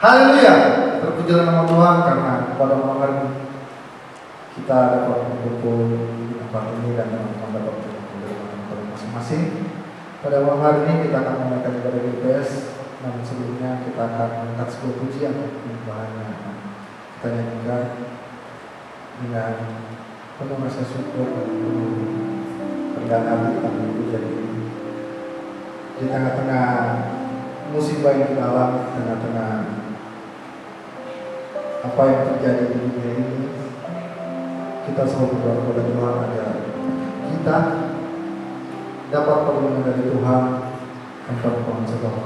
Haleluya, terpujilah nama Tuhan karena pada malam hari ini kita dapat mengumpul di tempat ini dan teman-teman dapat mengumpul dari mana masing-masing. Pada malam hari ini kita akan menaikkan ibadah GPS, namun sebelumnya kita akan mengangkat sebuah pujian bahannya kita nyanyikan dengan penuh rasa syukur dan penuh rendahan hati kita pujian ini di tengah-tengah musibah yang kita alami, di tengah-tengah apa yang terjadi di dunia ini. Kita selalu berdoa kepada Tuhan agar kita dapat perlindungan dari Tuhan tanpa Tuhan segala.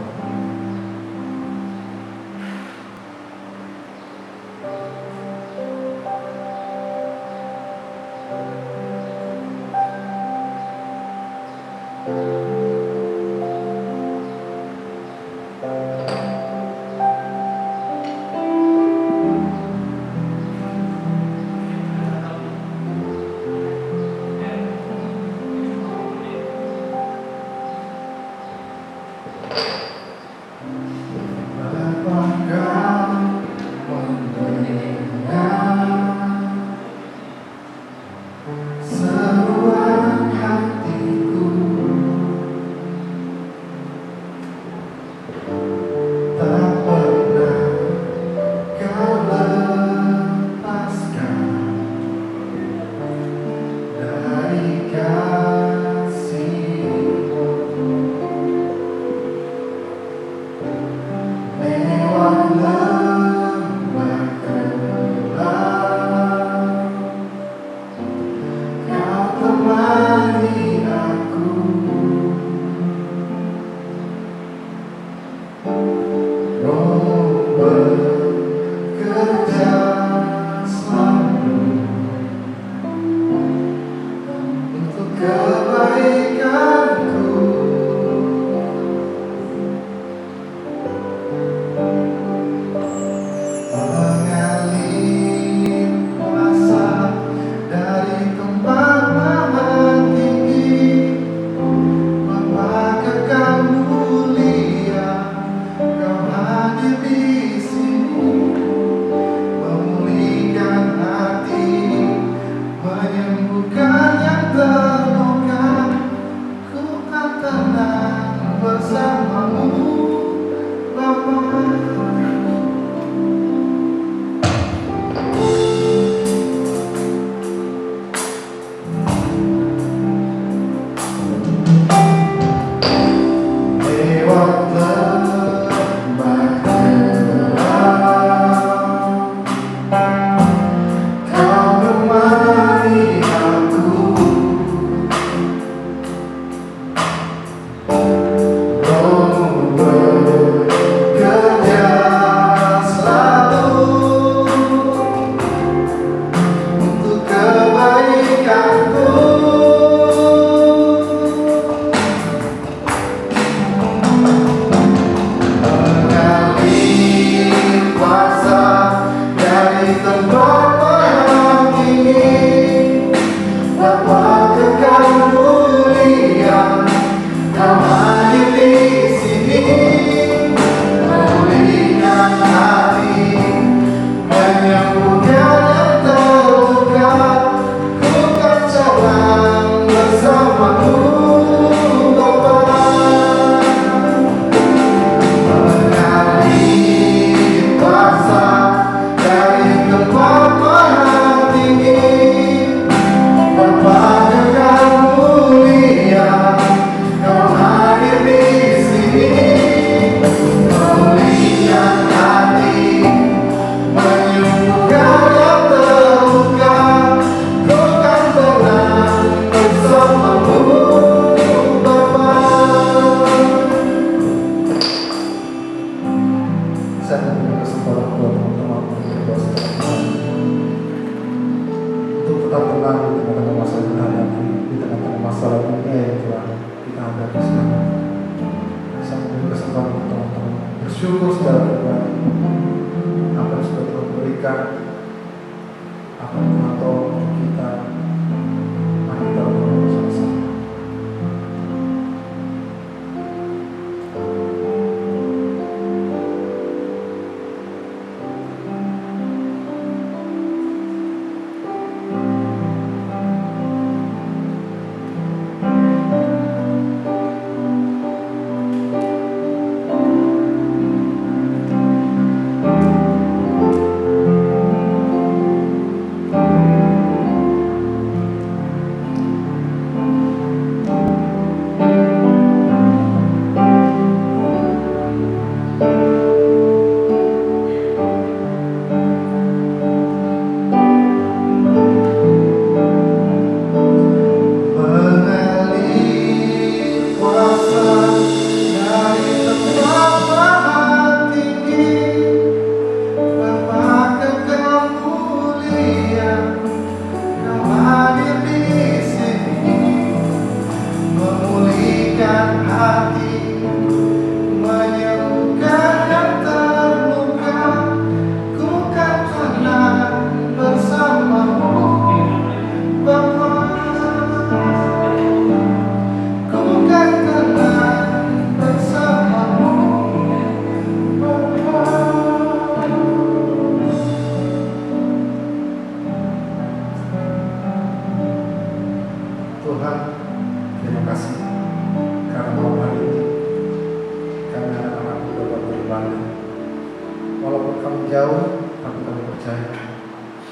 walaupun kami jauh, tapi kami percaya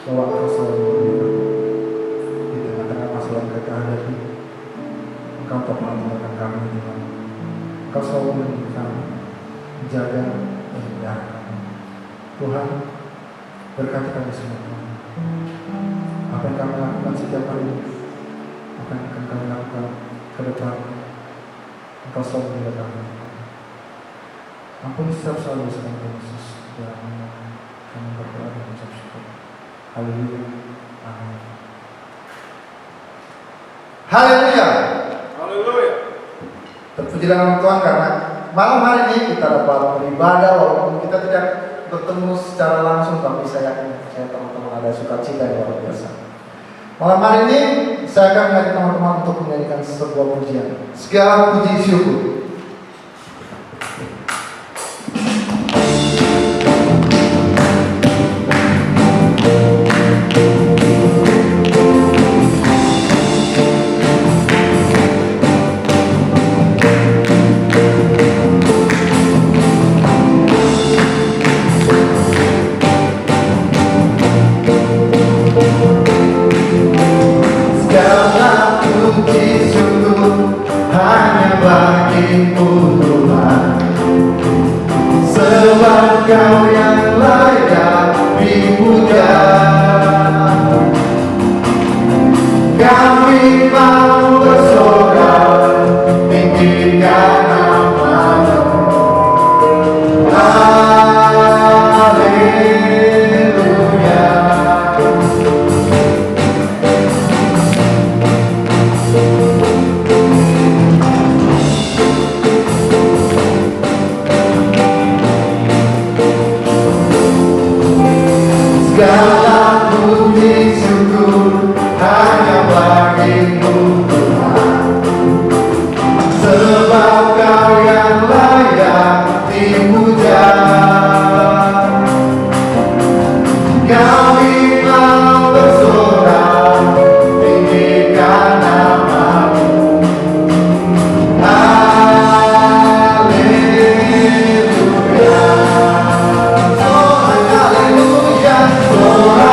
bahwa Engkau selalu memberikan di tengah-tengah masalah yang mereka hadapi. Engkau tak pernah tinggalkan kami di mana. Engkau selalu melindungi kami, menjaga dan melihara kami. Tuhan, berkati kami semua Tuhan. Apa yang kami lakukan setiap hari, apa yang akan kami lakukan ke depan, Engkau selalu menjaga kami. Ampuni setiap salah dosa kami Yesus. Dalam nama kami berdoa dan mengucap syukur. Haleluya. Amin. Haleluya. Haleluya. Terpujilah nama Tuhan karena malam hari ini kita dapat beribadah walaupun kita tidak bertemu secara langsung, tapi saya teman-teman ada sukacita yang luar biasa. Malam hari ini saya akan mengajak teman-teman untuk menyanyikan sebuah pujian. Segala puji syukur. Kau yang layak dipuja, kami mau bersorak tinggikan nama-Mu. Haleluya. Segala puji syukur hanya bagi-Mu Tuhan, sebab Kau yang layak dipuja. Kami mau bersorak tinggikan nama-Mu. Haleluya. Haleluya.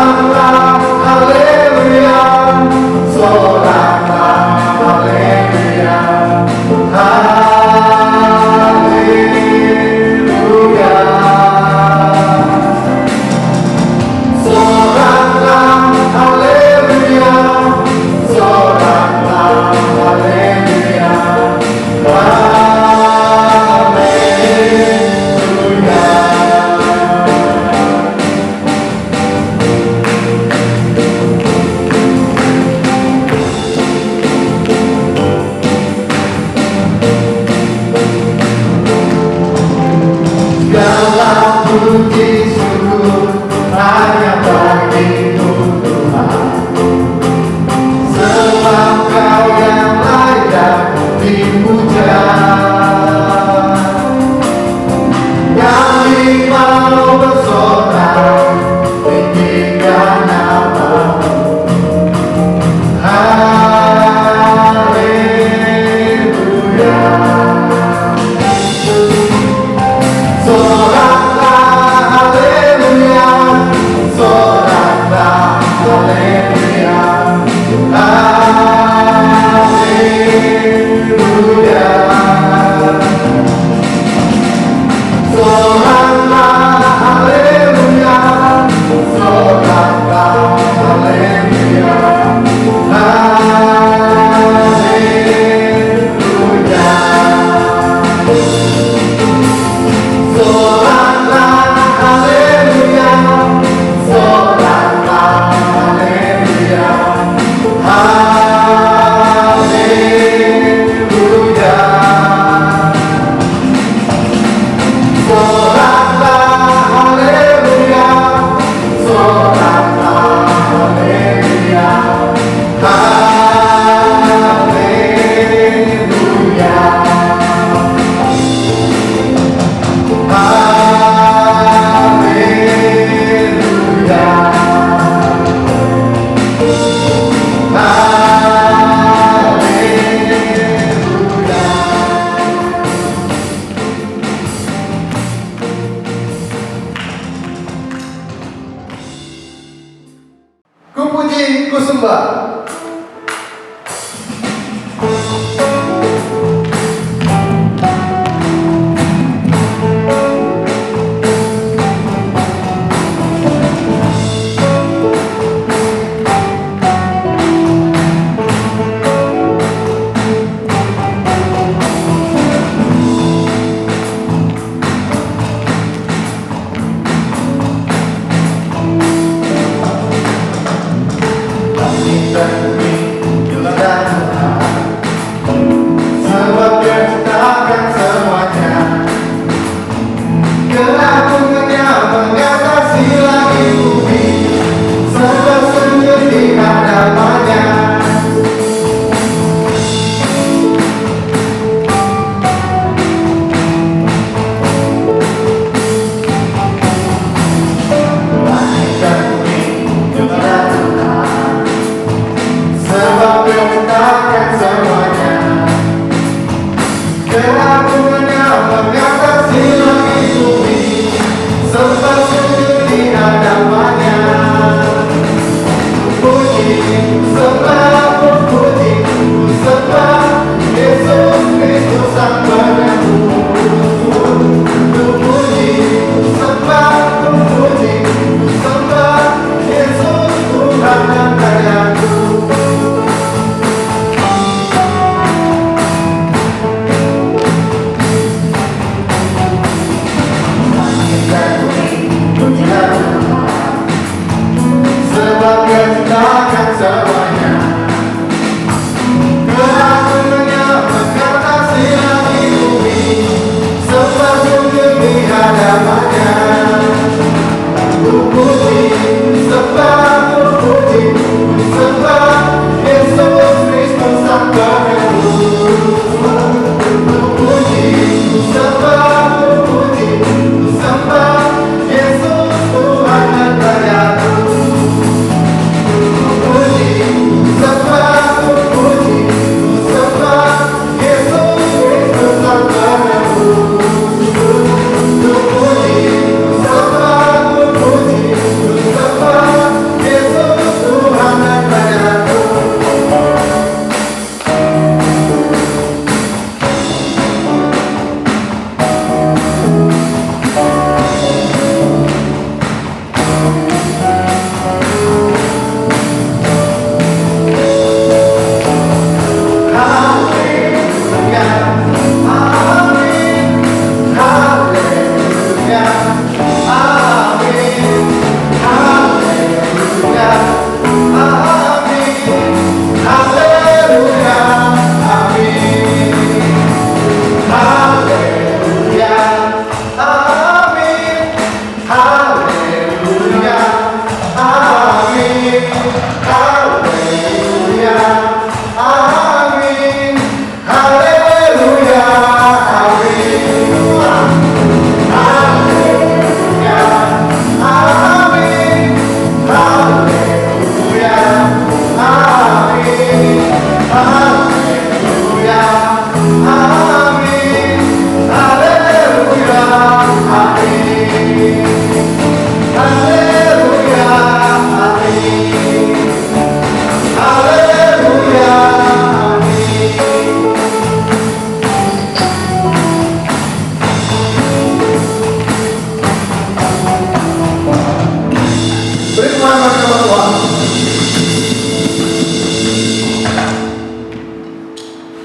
puji, ku sembah.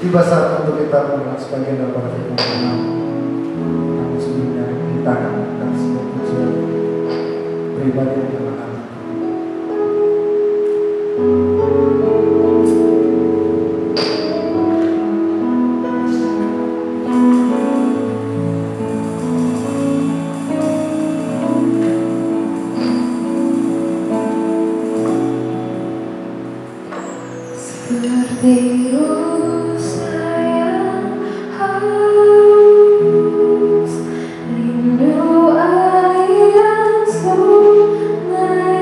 Tiba saat untuk kita mengenal sebagian daripada firman Tuhan. Namun sebelumnya kita akan melakukan sebuah pujian pribadi yang terkenal. Seperti rindu air yang sungai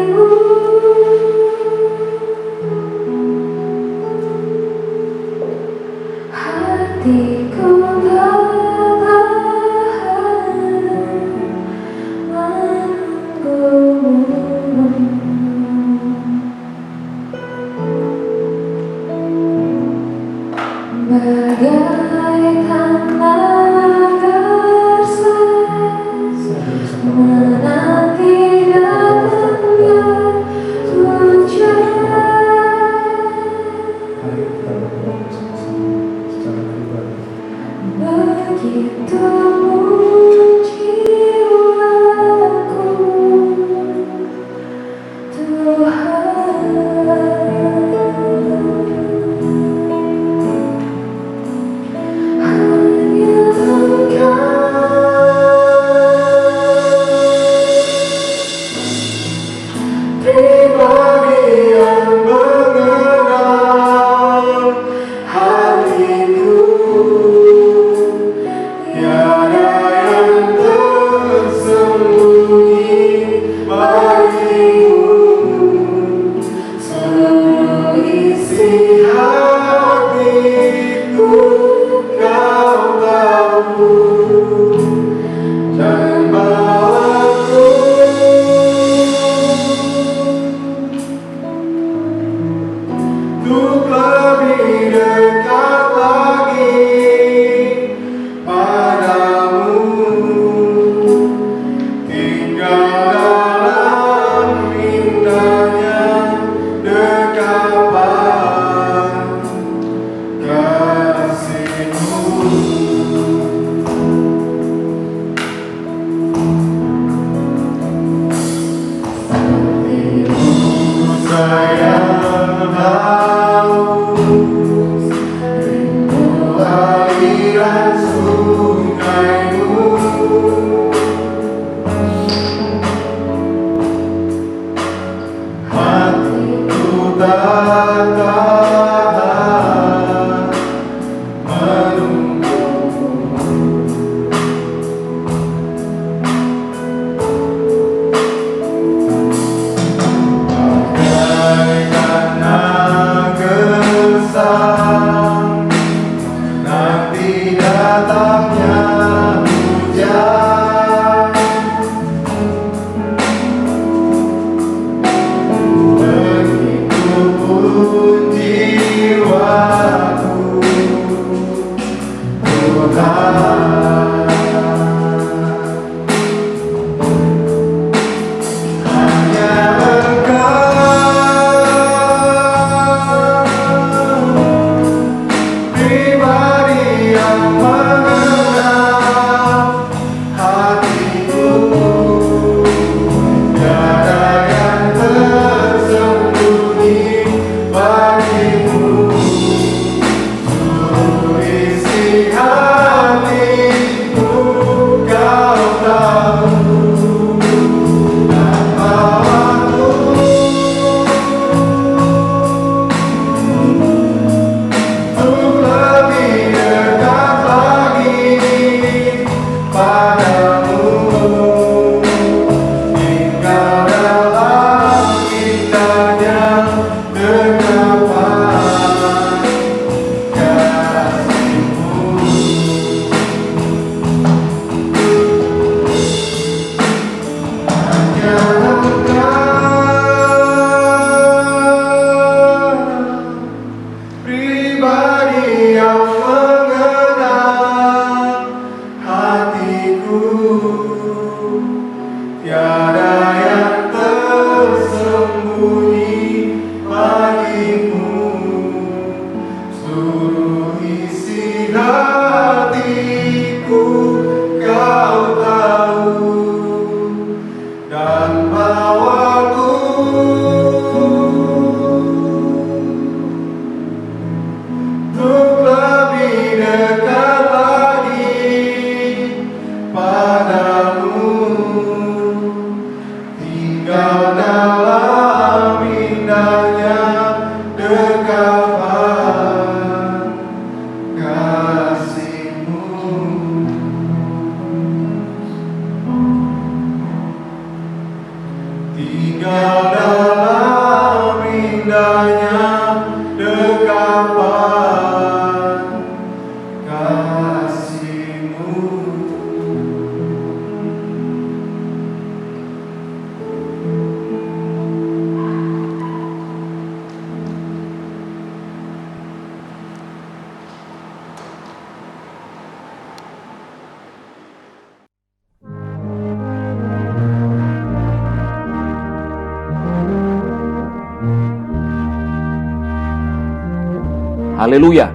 Haleluya.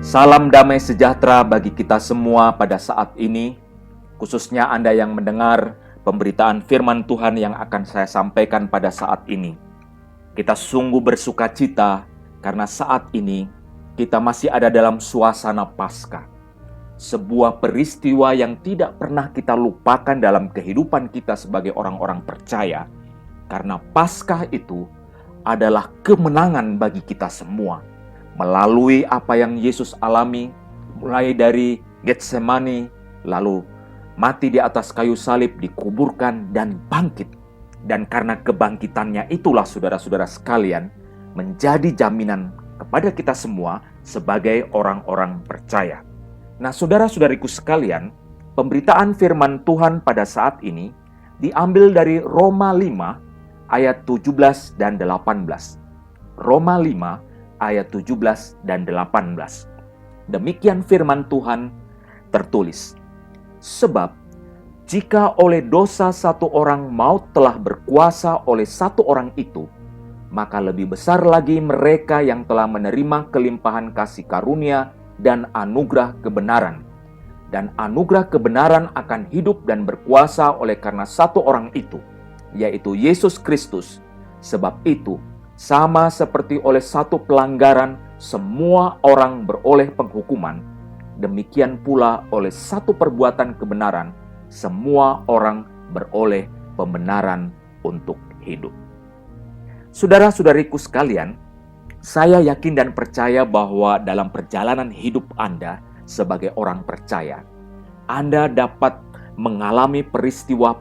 Salam damai sejahtera bagi kita semua pada saat ini, khususnya Anda yang mendengar pemberitaan firman Tuhan yang akan saya sampaikan pada saat ini. Kita sungguh bersuka cita karena saat ini kita masih ada dalam suasana Paskah. Sebuah peristiwa yang tidak pernah kita lupakan dalam kehidupan kita sebagai orang-orang percaya, karena Paskah itu adalah kemenangan bagi kita semua. Melalui apa yang Yesus alami, mulai dari Getsemani, lalu mati di atas kayu salib, dikuburkan, dan bangkit. Dan karena kebangkitannya itulah saudara-saudara sekalian, menjadi jaminan kepada kita semua sebagai orang-orang percaya. Nah, saudara-saudariku sekalian, pemberitaan firman Tuhan pada saat ini diambil dari Roma 5 ayat 17 dan 18. Roma 5 ayat 17 dan 18. Demikian firman Tuhan tertulis. Sebab jika oleh dosa satu orang maut telah berkuasa oleh satu orang itu, maka lebih besar lagi mereka yang telah menerima kelimpahan kasih karunia dan anugerah kebenaran. Dan anugerah kebenaran akan hidup dan berkuasa oleh karena satu orang itu, yaitu Yesus Kristus. Sebab itu, sama seperti oleh satu pelanggaran semua orang beroleh penghukuman, demikian pula oleh satu perbuatan kebenaran semua orang beroleh pembenaran untuk hidup. Saudara-saudariku sekalian, saya yakin dan percaya bahwa dalam perjalanan hidup Anda sebagai orang percaya, Anda dapat mengalami peristiwa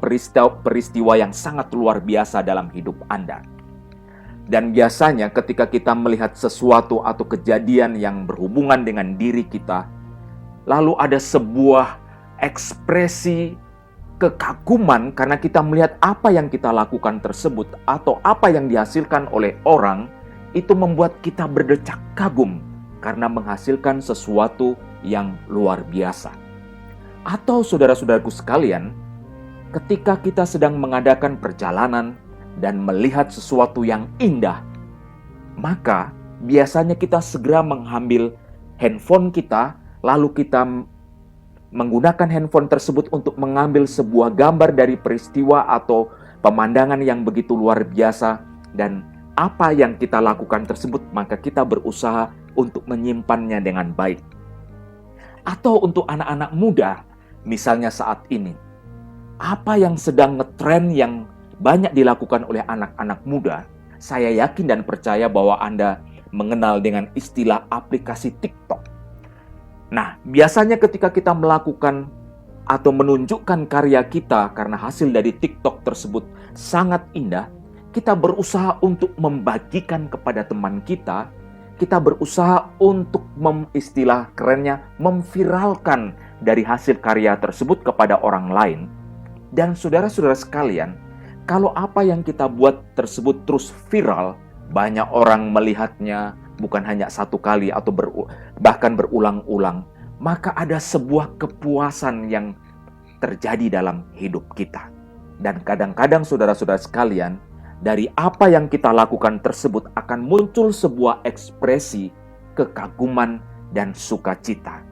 yang sangat luar biasa dalam hidup Anda. Dan biasanya ketika kita melihat sesuatu atau kejadian yang berhubungan dengan diri kita, lalu ada sebuah ekspresi kekaguman karena kita melihat apa yang kita lakukan tersebut atau apa yang dihasilkan oleh orang, itu membuat kita berdecak kagum karena menghasilkan sesuatu yang luar biasa. Atau saudara-saudaraku sekalian, ketika kita sedang mengadakan perjalanan dan melihat sesuatu yang indah, maka biasanya kita segera mengambil handphone kita, lalu kita menggunakan handphone tersebut untuk mengambil sebuah gambar dari peristiwa atau pemandangan yang begitu luar biasa, dan apa yang kita lakukan tersebut, maka kita berusaha untuk menyimpannya dengan baik. Atau untuk anak-anak muda, misalnya saat ini, apa yang sedang ngetren yang banyak dilakukan oleh anak-anak muda, saya yakin dan percaya bahwa Anda mengenal dengan istilah aplikasi TikTok. Nah, biasanya ketika kita melakukan atau menunjukkan karya kita karena hasil dari TikTok tersebut sangat indah, kita berusaha untuk membagikan kepada teman kita, kita berusaha untuk istilah kerennya memviralkan dari hasil karya tersebut kepada orang lain. Dan saudara-saudara sekalian, kalau apa yang kita buat tersebut terus viral, banyak orang melihatnya, bukan hanya satu kali atau bahkan berulang-ulang, maka ada sebuah kepuasan yang terjadi dalam hidup kita. Dan kadang-kadang saudara-saudara sekalian, dari apa yang kita lakukan tersebut akan muncul sebuah ekspresi kekaguman dan sukacita.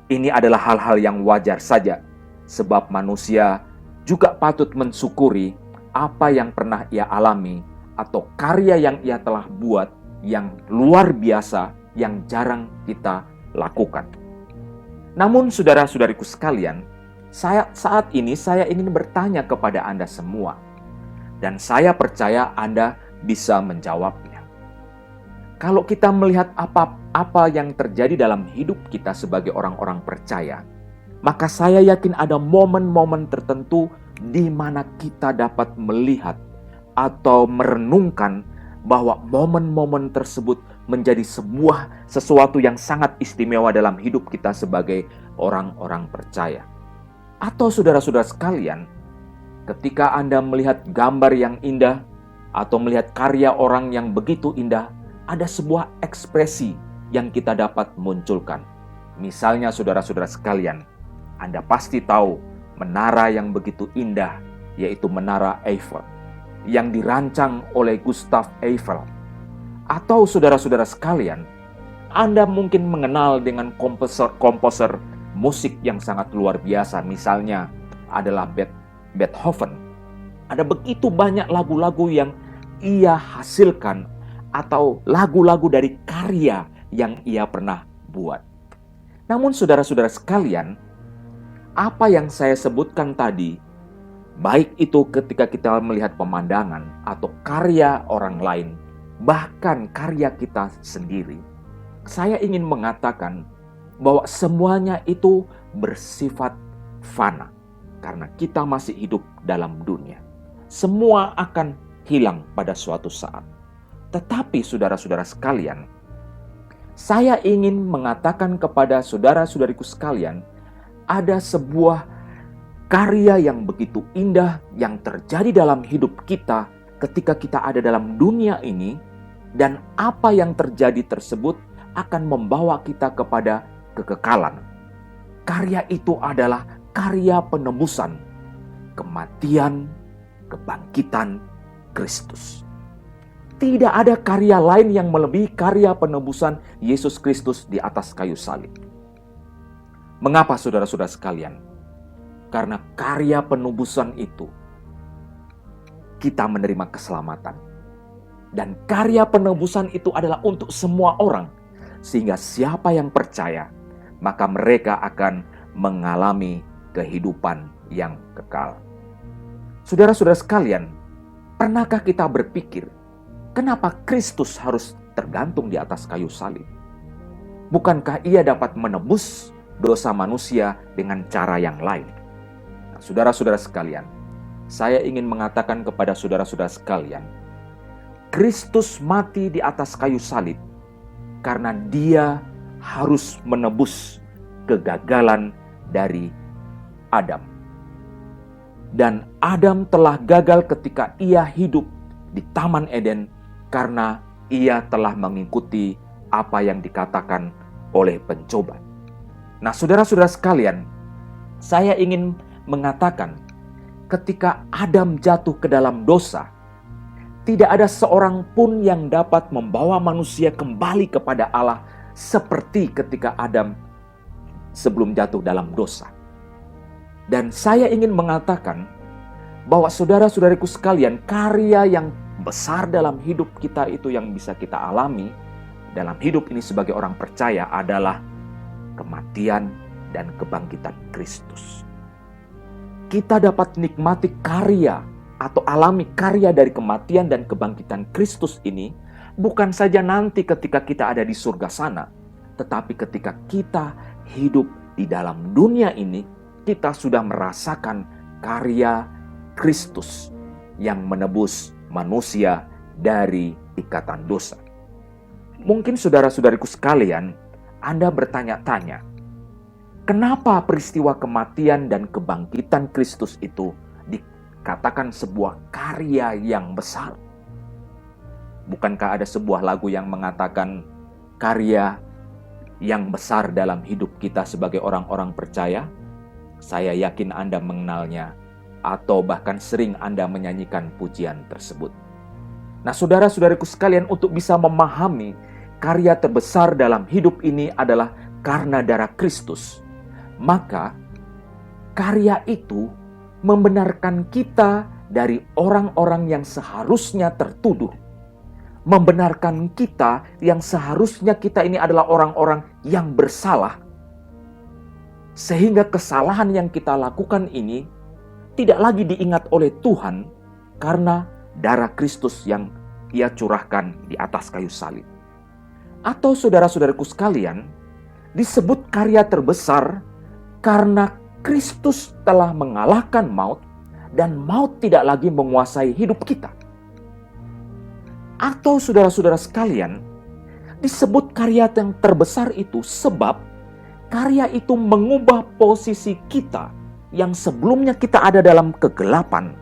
Ini adalah hal-hal yang wajar saja, sebab manusia juga patut mensyukuri apa yang pernah ia alami atau karya yang ia telah buat yang luar biasa yang jarang kita lakukan. Namun saudara-saudariku sekalian, saat ini saya ingin bertanya kepada Anda semua, dan saya percaya Anda bisa menjawabnya. Kalau kita melihat apa yang terjadi dalam hidup kita sebagai orang-orang percaya, maka saya yakin ada momen-momen tertentu di mana kita dapat melihat atau merenungkan bahwa momen-momen tersebut menjadi sesuatu yang sangat istimewa dalam hidup kita sebagai orang-orang percaya. Atau saudara-saudara sekalian, ketika Anda melihat gambar yang indah atau melihat karya orang yang begitu indah, ada sebuah ekspresi yang kita dapat munculkan. Misalnya saudara-saudara sekalian, Anda pasti tahu menara yang begitu indah, yaitu Menara Eiffel, yang dirancang oleh Gustave Eiffel. Atau saudara-saudara sekalian, Anda mungkin mengenal dengan komposer musik yang sangat luar biasa, misalnya adalah Beethoven. Ada begitu banyak lagu-lagu yang ia hasilkan atau lagu-lagu dari karya yang ia pernah buat. Namun saudara-saudara sekalian, apa yang saya sebutkan tadi, baik itu ketika kita melihat pemandangan atau karya orang lain, bahkan karya kita sendiri, saya ingin mengatakan bahwa semuanya itu bersifat fana karena kita masih hidup dalam dunia. Semua akan hilang pada suatu saat. Tetapi saudara-saudara sekalian, saya ingin mengatakan kepada saudara-saudariku sekalian, ada sebuah karya yang begitu indah yang terjadi dalam hidup kita ketika kita ada dalam dunia ini, dan apa yang terjadi tersebut akan membawa kita kepada kekekalan. Karya itu adalah karya penebusan, kematian, kebangkitan Kristus. Tidak ada karya lain yang melebihi karya penebusan Yesus Kristus di atas kayu salib. Mengapa saudara-saudara sekalian? Karena karya penebusan itu kita menerima keselamatan. Dan karya penebusan itu adalah untuk semua orang. Sehingga siapa yang percaya, maka mereka akan mengalami kehidupan yang kekal. Saudara-saudara sekalian, pernahkah kita berpikir, kenapa Kristus harus tergantung di atas kayu salib? Bukankah ia dapat menebus dosa manusia dengan cara yang lain? Nah, saudara-saudara sekalian, saya ingin mengatakan kepada saudara-saudara sekalian, Kristus mati di atas kayu salib karena dia harus menebus kegagalan dari Adam. Dan Adam telah gagal ketika ia hidup di Taman Eden karena ia telah mengikuti apa yang dikatakan oleh pencoba. Nah, saudara-saudara sekalian, saya ingin mengatakan, ketika Adam jatuh ke dalam dosa, tidak ada seorang pun yang dapat membawa manusia kembali kepada Allah seperti ketika Adam sebelum jatuh dalam dosa. Dan saya ingin mengatakan bahwa saudara-saudariku sekalian, karya yang besar dalam hidup kita itu yang bisa kita alami dalam hidup ini sebagai orang percaya adalah kematian dan kebangkitan Kristus. Kita dapat nikmati karya atau alami karya dari kematian dan kebangkitan Kristus ini bukan saja nanti ketika kita ada di surga sana, tetapi ketika kita hidup di dalam dunia ini, kita sudah merasakan karya Kristus yang menebus manusia dari ikatan dosa. Mungkin saudara-saudariku sekalian, Anda bertanya-tanya, kenapa peristiwa kematian dan kebangkitan Kristus itu dikatakan sebuah karya yang besar? Bukankah ada sebuah lagu yang mengatakan karya yang besar dalam hidup kita sebagai orang-orang percaya? Saya yakin Anda mengenalnya, atau bahkan sering Anda menyanyikan pujian tersebut. Nah, saudara-saudariku sekalian, untuk bisa memahami karya terbesar dalam hidup ini adalah karena darah Kristus, maka karya itu membenarkan kita dari orang-orang yang seharusnya tertuduh. Membenarkan kita yang seharusnya kita ini adalah orang-orang yang bersalah. Sehingga kesalahan yang kita lakukan ini tidak lagi diingat oleh Tuhan karena darah Kristus yang Ia curahkan di atas kayu salib. Atau saudara-saudaraku sekalian, disebut karya terbesar karena Kristus telah mengalahkan maut dan maut tidak lagi menguasai hidup kita. Atau saudara-saudara sekalian, disebut karya yang terbesar itu sebab karya itu mengubah posisi kita yang sebelumnya kita ada dalam kegelapan.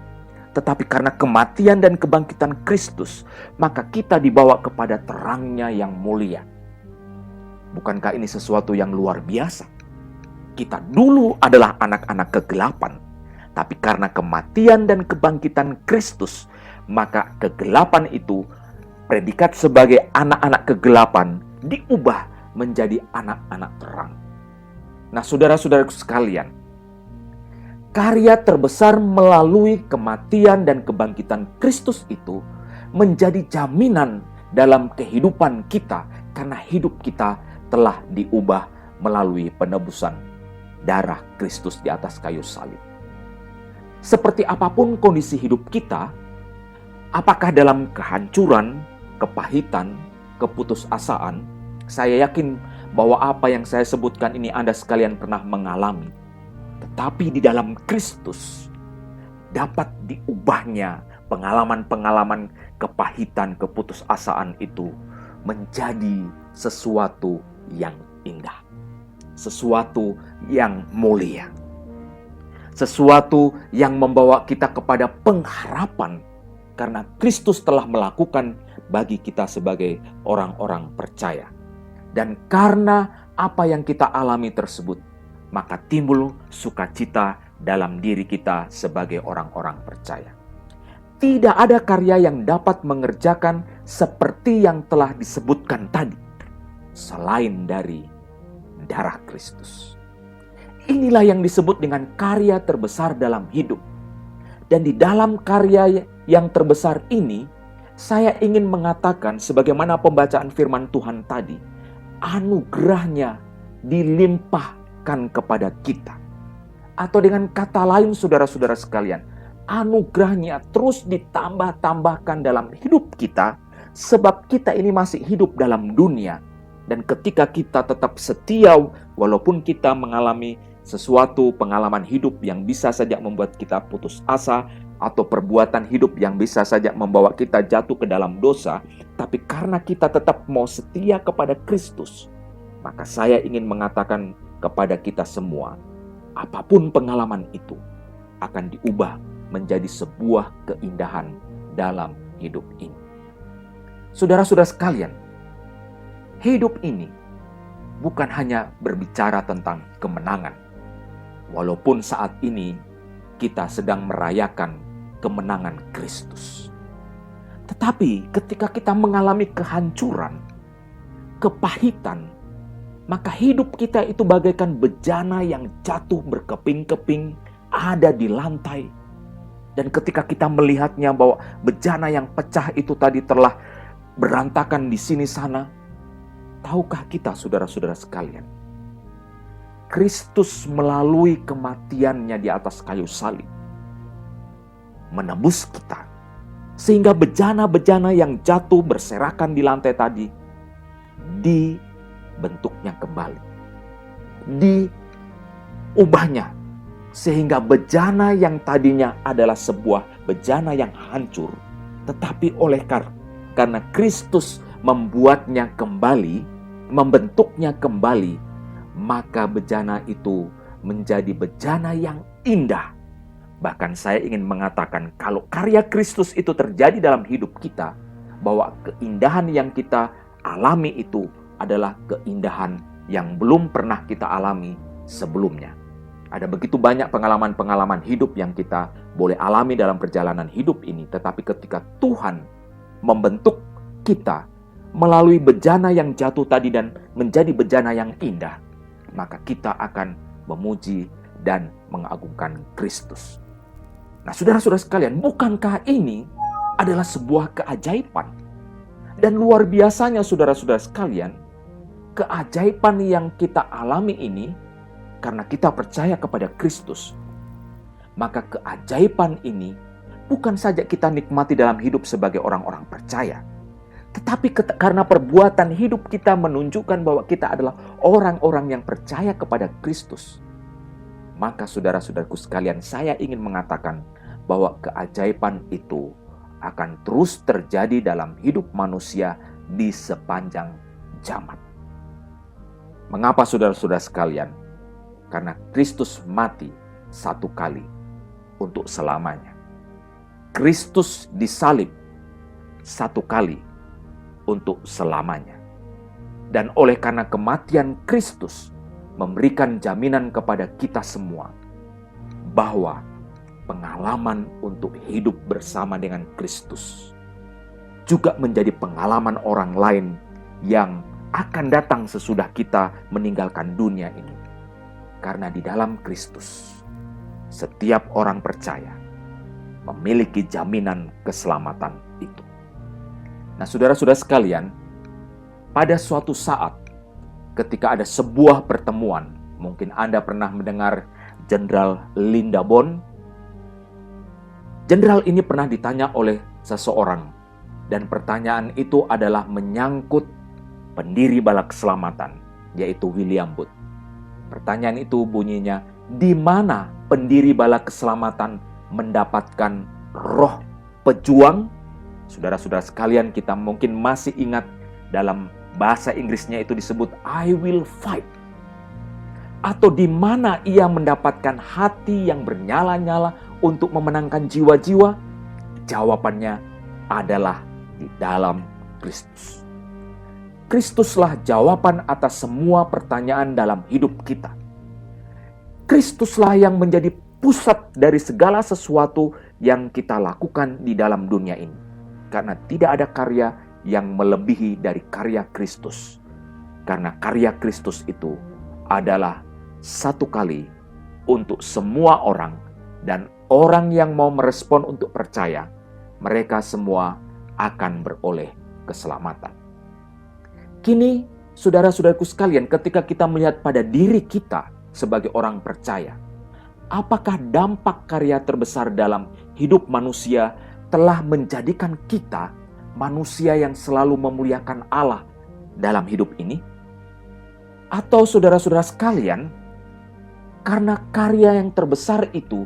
Tetapi karena kematian dan kebangkitan Kristus, maka kita dibawa kepada terangnya yang mulia. Bukankah ini sesuatu yang luar biasa? Kita dulu adalah anak-anak kegelapan, tapi karena kematian dan kebangkitan Kristus, maka kegelapan itu, predikat sebagai anak-anak kegelapan, diubah menjadi anak-anak terang. Nah, saudara-saudaraku sekalian, karya terbesar melalui kematian dan kebangkitan Kristus itu menjadi jaminan dalam kehidupan kita karena hidup kita telah diubah melalui penebusan darah Kristus di atas kayu salib. Seperti apapun kondisi hidup kita, apakah dalam kehancuran, kepahitan, keputusasaan, saya yakin bahwa apa yang saya sebutkan ini Anda sekalian pernah mengalami. Tetapi di dalam Kristus dapat diubahnya pengalaman-pengalaman kepahitan, keputusasaan itu menjadi sesuatu yang indah, sesuatu yang mulia, sesuatu yang membawa kita kepada pengharapan karena Kristus telah melakukan bagi kita sebagai orang-orang percaya. Dan karena apa yang kita alami tersebut, maka timbul sukacita dalam diri kita sebagai orang-orang percaya. Tidak ada karya yang dapat mengerjakan seperti yang telah disebutkan tadi, selain dari darah Kristus. Inilah yang disebut dengan karya terbesar dalam hidup. Dan di dalam karya yang terbesar ini, saya ingin mengatakan sebagaimana pembacaan firman Tuhan tadi, anugerahnya dilimpahkan kepada kita. Atau dengan kata lain saudara-saudara sekalian, anugerahnya terus ditambah-tambahkan dalam hidup kita, sebab kita ini masih hidup dalam dunia. Dan ketika kita tetap setia, walaupun kita mengalami sesuatu pengalaman hidup yang bisa saja membuat kita putus asa, atau perbuatan hidup yang bisa saja membawa kita jatuh ke dalam dosa, tapi karena kita tetap mau setia kepada Kristus, maka saya ingin mengatakan kepada kita semua, apapun pengalaman itu akan diubah menjadi sebuah keindahan dalam hidup ini. Saudara-saudara sekalian, hidup ini bukan hanya berbicara tentang kemenangan. Walaupun saat ini kita sedang merayakan kemenangan Kristus. Tetapi ketika kita mengalami kehancuran, kepahitan, maka hidup kita itu bagaikan bejana yang jatuh berkeping-keping ada di lantai. Dan ketika kita melihatnya bahwa bejana yang pecah itu tadi telah berantakan di sini sana, tahukah kita saudara-saudara sekalian, Kristus melalui kematiannya di atas kayu salib menebus kita, sehingga bejana-bejana yang jatuh berserakan di lantai tadi dibentuknya kembali, diubahnya, sehingga bejana yang tadinya adalah sebuah bejana yang hancur, tetapi karena Kristus membuatnya kembali, membentuknya kembali, maka bejana itu menjadi bejana yang indah. Bahkan saya ingin mengatakan kalau karya Kristus itu terjadi dalam hidup kita, bahwa keindahan yang kita alami itu adalah keindahan yang belum pernah kita alami sebelumnya. Ada begitu banyak pengalaman-pengalaman hidup yang kita boleh alami dalam perjalanan hidup ini, tetapi ketika Tuhan membentuk kita melalui bejana yang jatuh tadi dan menjadi bejana yang indah, maka kita akan memuji dan mengagungkan Kristus. Nah, saudara-saudara sekalian, bukankah ini adalah sebuah keajaiban? Dan luar biasanya saudara-saudara sekalian, keajaiban yang kita alami ini karena kita percaya kepada Kristus. Maka keajaiban ini bukan saja kita nikmati dalam hidup sebagai orang-orang percaya, tetapi karena perbuatan hidup kita menunjukkan bahwa kita adalah orang-orang yang percaya kepada Kristus. Maka saudara-saudaraku sekalian, saya ingin mengatakan bahwa keajaiban itu akan terus terjadi dalam hidup manusia di sepanjang zaman. Mengapa saudara-saudara sekalian? Karena Kristus mati satu kali untuk selamanya. Kristus disalib satu kali untuk selamanya. Dan oleh karena kematian Kristus memberikan jaminan kepada kita semua bahwa pengalaman untuk hidup bersama dengan Kristus juga menjadi pengalaman orang lain yang akan datang sesudah kita meninggalkan dunia ini. Karena di dalam Kristus setiap orang percaya memiliki jaminan keselamatan itu. Nah, saudara-saudara sekalian, pada suatu saat ketika ada sebuah pertemuan, mungkin Anda pernah mendengar Jenderal Linda Bond. Jenderal ini pernah ditanya oleh seseorang, dan pertanyaan itu adalah menyangkut pendiri bala keselamatan, yaitu William Booth. Pertanyaan itu bunyinya, di mana pendiri bala keselamatan mendapatkan roh pejuang? Saudara-saudara sekalian, kita mungkin masih ingat dalam bahasa Inggrisnya itu disebut I will fight. Atau di mana ia mendapatkan hati yang bernyala-nyala untuk memenangkan jiwa-jiwa? Jawabannya adalah di dalam Kristus. Kristuslah jawaban atas semua pertanyaan dalam hidup kita. Kristuslah yang menjadi pusat dari segala sesuatu yang kita lakukan di dalam dunia ini. Karena tidak ada karya yang melebihi dari karya Kristus. Karena karya Kristus itu adalah satu kali untuk semua orang, dan orang yang mau merespon untuk percaya, mereka semua akan beroleh keselamatan. Kini, saudara-saudaraku sekalian, ketika kita melihat pada diri kita sebagai orang percaya, apakah dampak karya terbesar dalam hidup manusia telah menjadikan kita manusia yang selalu memuliakan Allah dalam hidup ini? Atau saudara-saudara sekalian, karena karya yang terbesar itu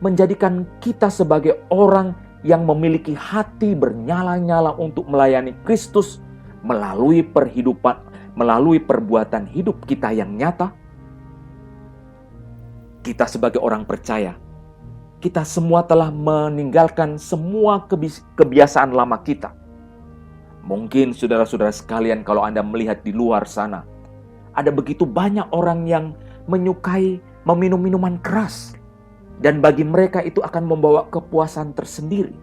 menjadikan kita sebagai orang yang memiliki hati bernyala-nyala untuk melayani Kristus melalui perbuatan hidup kita yang nyata. Kita sebagai orang percaya, kita semua telah meninggalkan semua kebiasaan lama kita. Mungkin saudara-saudara sekalian, kalau Anda melihat di luar sana, ada begitu banyak orang yang menyukai meminum minuman keras, dan bagi mereka itu akan membawa kepuasan tersendiri.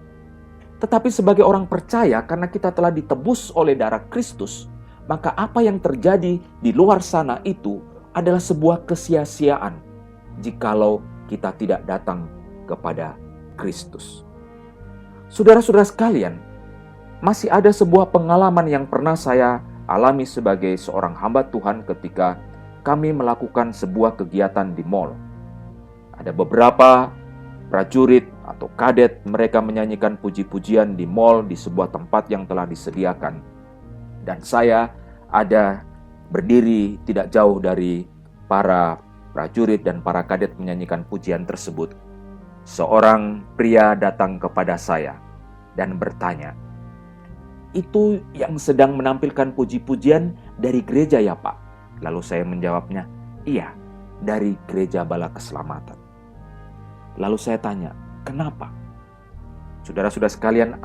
Tetapi sebagai orang percaya, karena kita telah ditebus oleh darah Kristus, maka apa yang terjadi di luar sana itu adalah sebuah kesia-siaan jikalau kita tidak datang kepada Kristus. Saudara-saudara sekalian, masih ada sebuah pengalaman yang pernah saya alami sebagai seorang hamba Tuhan ketika kami melakukan sebuah kegiatan di mall. Ada beberapa prajurit atau kadet, mereka menyanyikan puji-pujian di mall di sebuah tempat yang telah disediakan. Dan saya ada berdiri tidak jauh dari para prajurit dan para kadet menyanyikan pujian tersebut. Seorang pria datang kepada saya dan bertanya, "Itu yang sedang menampilkan puji-pujian dari gereja ya Pak?" Lalu saya menjawabnya, "Iya, dari Gereja Bala Keselamatan." Lalu saya tanya, "Kenapa?" Saudara-saudara sekalian,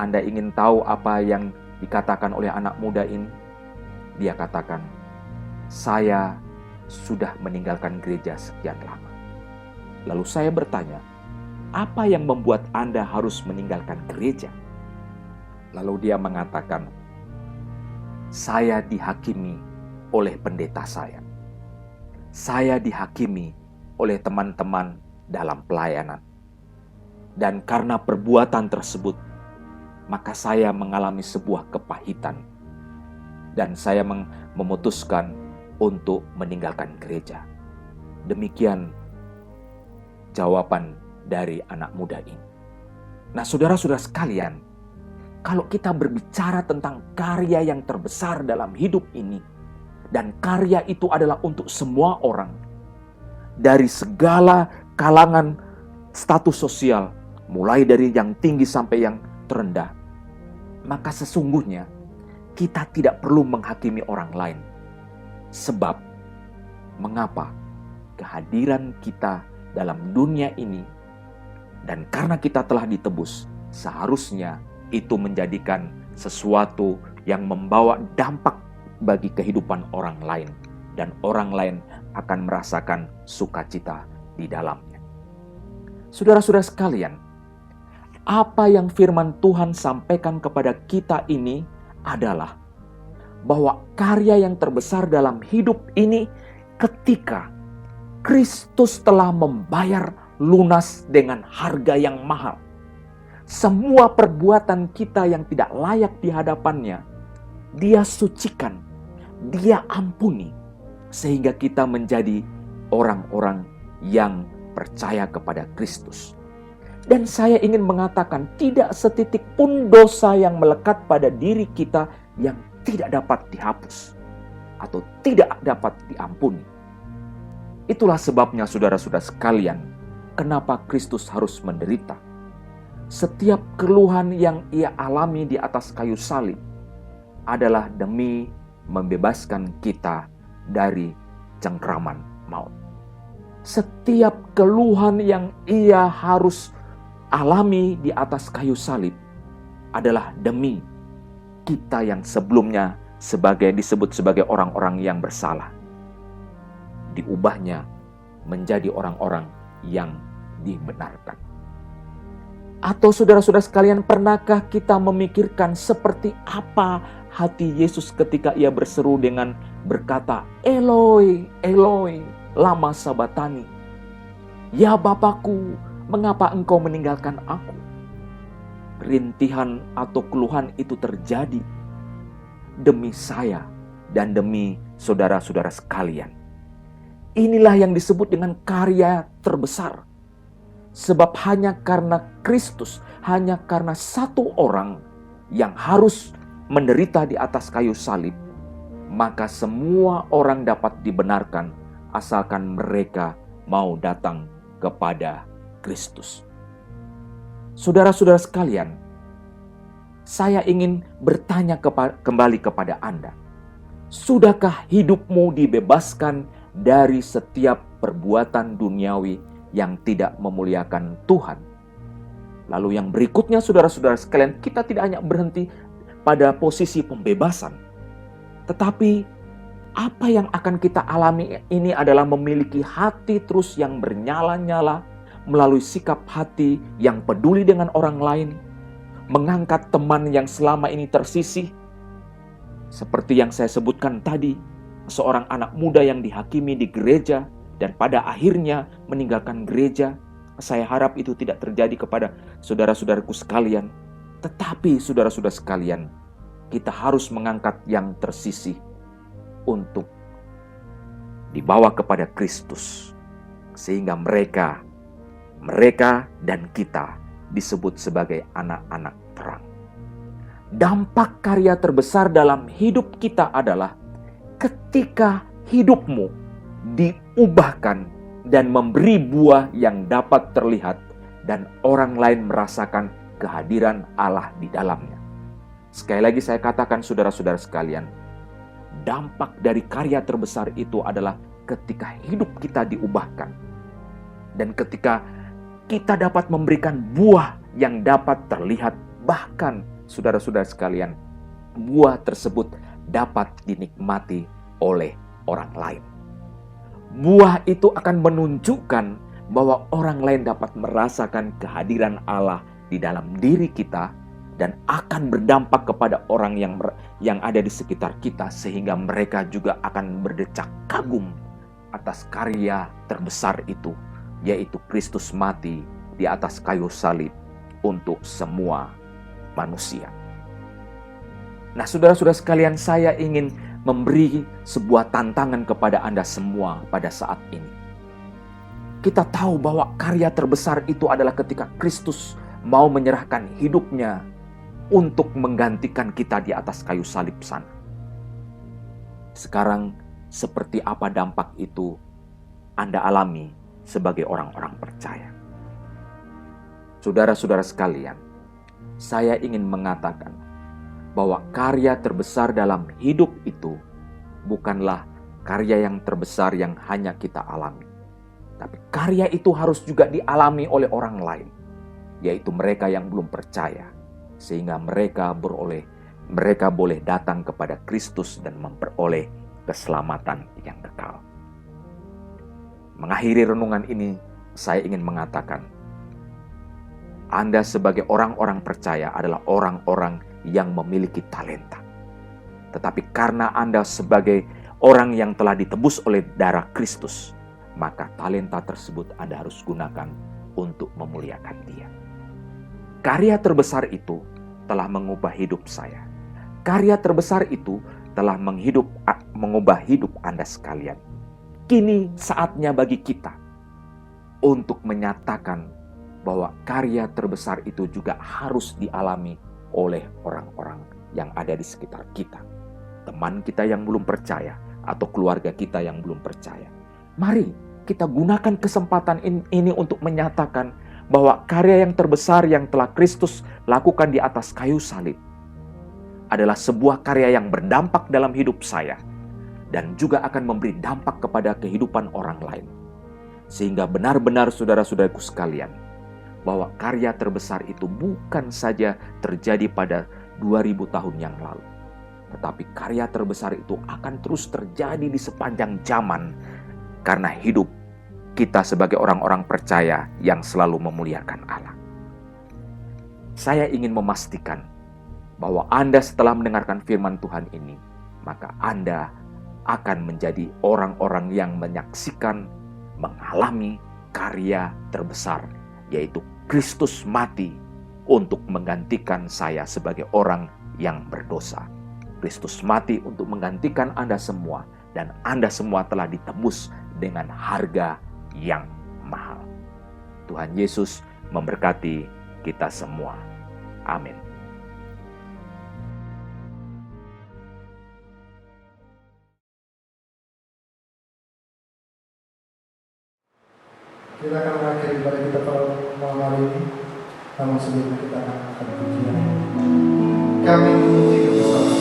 Anda ingin tahu apa yang dikatakan oleh anak muda ini? Dia katakan, "Saya sudah meninggalkan gereja sekian lama." Lalu saya bertanya, "Apa yang membuat Anda harus meninggalkan gereja?" Lalu dia mengatakan, "Saya dihakimi oleh pendeta saya. Saya dihakimi oleh teman-teman dalam pelayanan. Dan karena perbuatan tersebut, maka saya mengalami sebuah kepahitan. Dan saya memutuskan untuk meninggalkan gereja." Demikian jawaban dari anak muda ini. Nah, saudara-saudara sekalian, kalau kita berbicara tentang karya yang terbesar dalam hidup ini, dan karya itu adalah untuk semua orang, dari segala kalangan status sosial, mulai dari yang tinggi sampai yang terendah, maka sesungguhnya kita tidak perlu menghakimi orang lain. Sebab, mengapa kehadiran kita dalam dunia ini, dan karena kita telah ditebus, seharusnya itu menjadikan sesuatu yang membawa dampak bagi kehidupan orang lain, dan orang lain akan merasakan sukacita di dalamnya. Saudara-saudara sekalian, apa yang firman Tuhan sampaikan kepada kita ini adalah bahwa karya yang terbesar dalam hidup ini ketika Kristus telah membayar lunas dengan harga yang mahal. Semua perbuatan kita yang tidak layak di hadapannya, Dia sucikan, Dia ampuni, sehingga kita menjadi orang-orang yang percaya kepada Kristus. Dan saya ingin mengatakan, tidak setitik pun dosa yang melekat pada diri kita yang tidak dapat dihapus atau tidak dapat diampuni. Itulah sebabnya saudara-saudara sekalian, kenapa Kristus harus menderita. Setiap keluhan yang ia alami di atas kayu salib adalah demi membebaskan kita dari cengkraman maut. Setiap keluhan yang ia harus alami di atas kayu salib adalah demi kita yang sebelumnya disebut sebagai orang-orang yang bersalah. Diubahnya menjadi orang-orang yang dibenarkan. Atau saudara-saudara sekalian, pernahkah kita memikirkan seperti apa hati Yesus ketika ia berseru dengan berkata, Eloi, Eloi, lama sabatani. Ya Bapakku, mengapa engkau meninggalkan aku? Rintihan atau keluhan itu terjadi demi saya dan demi saudara-saudara sekalian. Inilah yang disebut dengan karya terbesar. Sebab hanya karena Kristus, hanya karena satu orang yang harus menderita di atas kayu salib, maka semua orang dapat dibenarkan asalkan mereka mau datang kepada Kristus. Saudara-saudara sekalian, saya ingin bertanya kembali kepada Anda. Sudahkah hidupmu dibebaskan dari setiap perbuatan duniawi yang tidak memuliakan Tuhan? Lalu yang berikutnya saudara-saudara sekalian, kita tidak hanya berhenti pada posisi pembebasan. Tetapi apa yang akan kita alami ini adalah memiliki hati terus yang bernyala-nyala melalui sikap hati yang peduli dengan orang lain, mengangkat teman yang selama ini tersisih. Seperti yang saya sebutkan tadi, seorang anak muda yang dihakimi di gereja dan pada akhirnya meninggalkan gereja. Saya harap itu tidak terjadi kepada saudara-saudaraku sekalian. Tetapi saudara-saudara sekalian, kita harus mengangkat yang tersisih untuk dibawa kepada Kristus. Sehingga mereka dan kita disebut sebagai anak-anak terang. Dampak karya terbesar dalam hidup kita adalah ketika hidupmu diubahkan dan memberi buah yang dapat terlihat dan orang lain merasakan kehadiran Allah di dalamnya. Sekali lagi saya katakan saudara-saudara sekalian, dampak dari karya terbesar itu adalah ketika hidup kita diubahkan. Dan ketika kita dapat memberikan buah yang dapat terlihat, bahkan saudara-saudara sekalian, buah tersebut dapat dinikmati oleh orang lain. Buah itu akan menunjukkan bahwa orang lain dapat merasakan kehadiran Allah di dalam diri kita dan akan berdampak kepada orang yang ada di sekitar kita, sehingga mereka juga akan berdecak kagum atas karya terbesar itu, yaitu Kristus mati di atas kayu salib untuk semua manusia. Nah, saudara-saudara sekalian, saya ingin memberi sebuah tantangan kepada Anda semua pada saat ini. Kita tahu bahwa karya terbesar itu adalah ketika Kristus mau menyerahkan hidupnya untuk menggantikan kita di atas kayu salib sana. Sekarang, seperti apa dampak itu Anda alami sebagai orang-orang percaya? Saudara-saudara sekalian, saya ingin mengatakan bahwa karya terbesar dalam hidup itu bukanlah karya yang terbesar yang hanya kita alami. Tapi karya itu harus juga dialami oleh orang lain, yaitu mereka yang belum percaya, sehingga mereka boleh datang kepada Kristus dan memperoleh keselamatan yang kekal. Mengakhiri renungan ini, saya ingin mengatakan, Anda sebagai orang-orang percaya adalah orang-orang yang memiliki talenta. Tetapi karena Anda sebagai orang yang telah ditebus oleh darah Kristus, maka talenta tersebut Anda harus gunakan untuk memuliakan Dia. Karya terbesar itu telah mengubah hidup saya. Karya terbesar itu telah mengubah hidup Anda sekalian. Kini saatnya bagi kita untuk menyatakan bahwa karya terbesar itu juga harus dialami oleh orang-orang yang ada di sekitar kita. Teman kita yang belum percaya atau keluarga kita yang belum percaya. Mari kita gunakan kesempatan ini untuk menyatakan bahwa karya yang terbesar yang telah Kristus lakukan di atas kayu salib adalah sebuah karya yang berdampak dalam hidup saya dan juga akan memberi dampak kepada kehidupan orang lain. Sehingga benar-benar saudara-saudaraku sekalian, bahwa karya terbesar itu bukan saja terjadi pada 2000 tahun yang lalu, tetapi karya terbesar itu akan terus terjadi di sepanjang zaman karena hidup kita sebagai orang-orang percaya yang selalu memuliakan Allah. Saya ingin memastikan bahwa Anda setelah mendengarkan firman Tuhan ini, maka Anda akan menjadi orang-orang yang menyaksikan, mengalami karya terbesar, yaitu Kristus mati untuk menggantikan saya sebagai orang yang berdosa. Kristus mati untuk menggantikan Anda semua, dan Anda semua telah ditebus dengan harga yang mahal. Tuhan Yesus memberkati kita semua. Amin. Kita akan mengakhiri ibadah kita pada malam hari ini. Namun sebelumnya kita akan angkat pujian. Kami memuji bersama.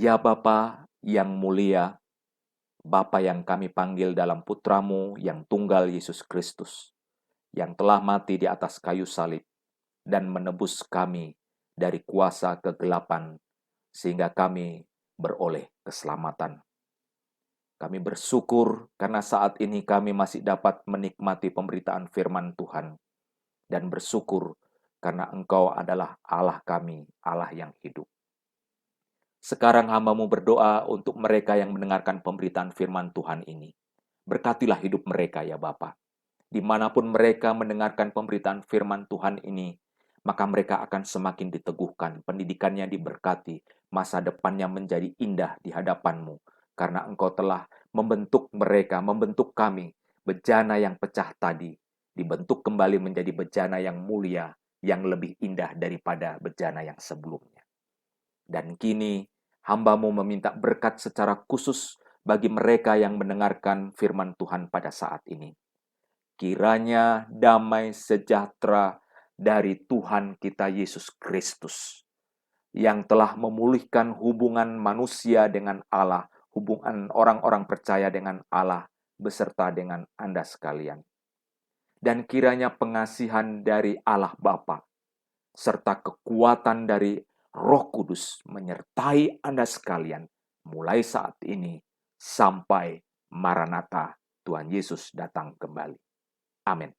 Ya Bapa yang mulia, Bapa yang kami panggil dalam Putramu yang tunggal Yesus Kristus, yang telah mati di atas kayu salib dan menebus kami dari kuasa kegelapan, sehingga kami beroleh keselamatan. Kami bersyukur karena saat ini kami masih dapat menikmati pemberitaan firman Tuhan, dan bersyukur karena Engkau adalah Allah kami, Allah yang hidup. Sekarang hamba-Mu berdoa untuk mereka yang mendengarkan pemberitaan firman Tuhan ini. Berkatilah hidup mereka ya Bapa. Dimanapun mereka mendengarkan pemberitaan firman Tuhan ini, maka mereka akan semakin diteguhkan, pendidikannya diberkati, masa depannya menjadi indah di hadapan-Mu. Karena Engkau telah membentuk mereka, membentuk kami, bejana yang pecah tadi, dibentuk kembali menjadi bejana yang mulia, yang lebih indah daripada bejana yang sebelumnya. Dan kini, hamba-Mu meminta berkat secara khusus bagi mereka yang mendengarkan firman Tuhan pada saat ini. Kiranya damai sejahtera dari Tuhan kita Yesus Kristus, yang telah memulihkan hubungan manusia dengan Allah, hubungan orang-orang percaya dengan Allah, beserta dengan Anda sekalian. Dan kiranya pengasihan dari Allah Bapa, serta kekuatan dari Roh Kudus menyertai Anda sekalian, mulai saat ini sampai Maranatha, Tuhan Yesus datang kembali. Amin.